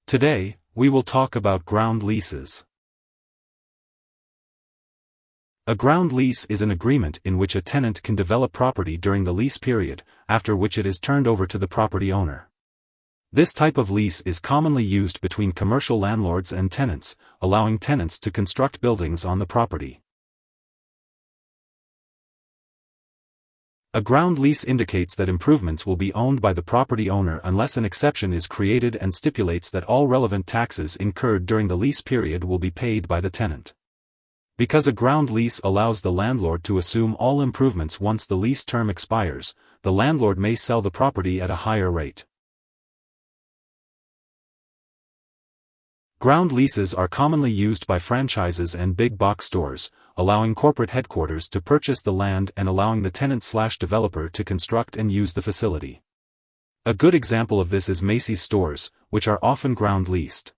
Today, we will talk about ground leases. A ground lease is an agreement in which a tenant can develop property during the lease period, after which it is turned over to the property owner. This type of lease is commonly used between commercial landlords and tenants, allowing tenants to construct buildings on the property. A ground lease indicates that improvements will be owned by the property owner unless an exception is created and stipulates that all relevant taxes incurred during the lease period will be paid by the tenant. Because a ground lease allows the landlord to assume all improvements once the lease term expires, the landlord may sell the property at a higher rate. Ground leases are commonly used by franchises and big box stores, allowing corporate headquarters to purchase the land and allowing the tenant/developer to construct and use the facility. A good example of this is Macy's stores, which are often ground leased.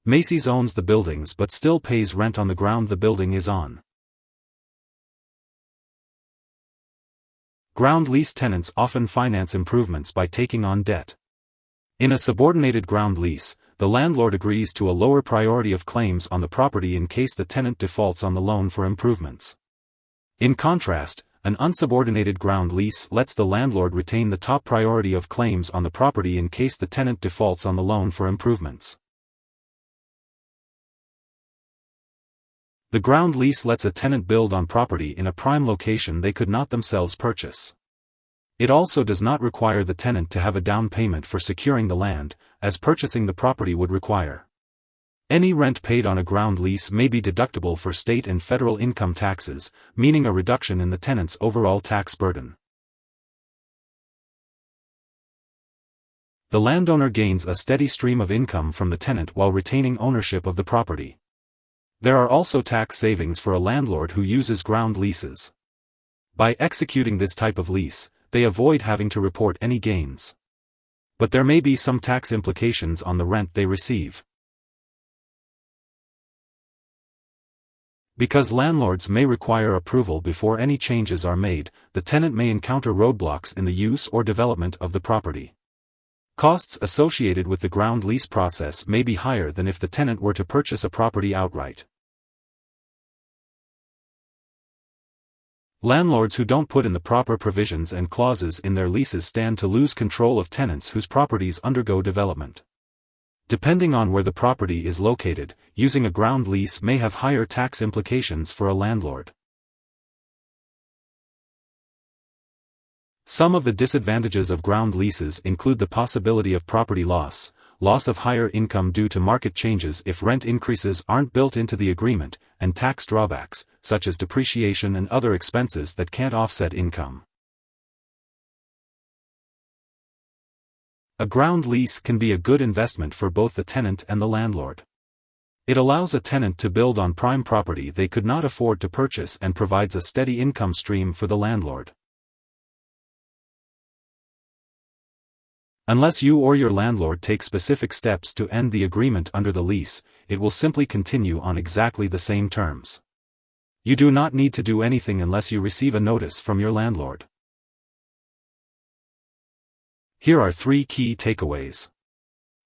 Macy's owns the buildings but still pays rent on the ground the building is on. Ground lease tenants often finance improvements by taking on debt. In a subordinated ground lease, the landlord agrees to a lower priority of claims on the property in case the tenant defaults on the loan for improvements. In contrast, an unsubordinated ground lease lets the landlord retain the top priority of claims on the property in case the tenant defaults on the loan for improvements. The ground lease lets a tenant build on property in a prime location they could not themselves purchase. It also does not require the tenant to have a down payment for securing the land, as purchasing the property would require. Any rent paid on a ground lease may be deductible for state and federal income taxes, meaning a reduction in the tenant's overall tax burden. The landowner gains a steady stream of income from the tenant while retaining ownership of the property. There are also tax savings for a landlord who uses ground leases. By executing this type of lease, they avoid having to report any gains. But there may be some tax implications on the rent they receive. Because landlords may require approval before any changes are made, the tenant may encounter roadblocks in the use or development of the property. Costs associated with the ground lease process may be higher than if the tenant were to purchase a property outright. Landlords who don't put in the proper provisions and clauses in their leases stand to lose control of tenants whose properties undergo development. Depending on where the property is located, using a ground lease may have higher tax implications for a landlord. Some of the disadvantages of ground leases include the possibility of property loss, loss of higher income due to market changes if rent increases aren't built into the agreement, and tax drawbacks, such as depreciation and other expenses that can't offset income. A ground lease can be a good investment for both the tenant and the landlord. It allows a tenant to build on prime property they could not afford to purchase and provides a steady income stream for the landlord. Unless you or your landlord take specific steps to end the agreement under the lease, it will simply continue on exactly the same terms. You do not need to do anything unless you receive a notice from your landlord. Here are 3 key takeaways.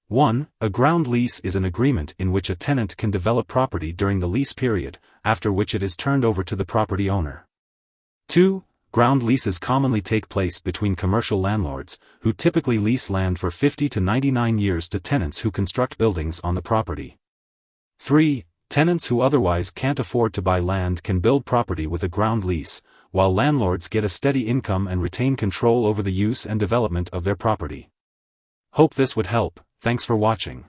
1. A ground lease is an agreement in which a tenant can develop property during the lease period, after which it is turned over to the property owner. 2. Ground leases commonly take place between commercial landlords, who typically lease land for 50 to 99 years to tenants who construct buildings on the property. 3. Tenants who otherwise can't afford to buy land can build property with a ground lease, while landlords get a steady income and retain control over the use and development of their property. Hope this would help. Thanks for watching.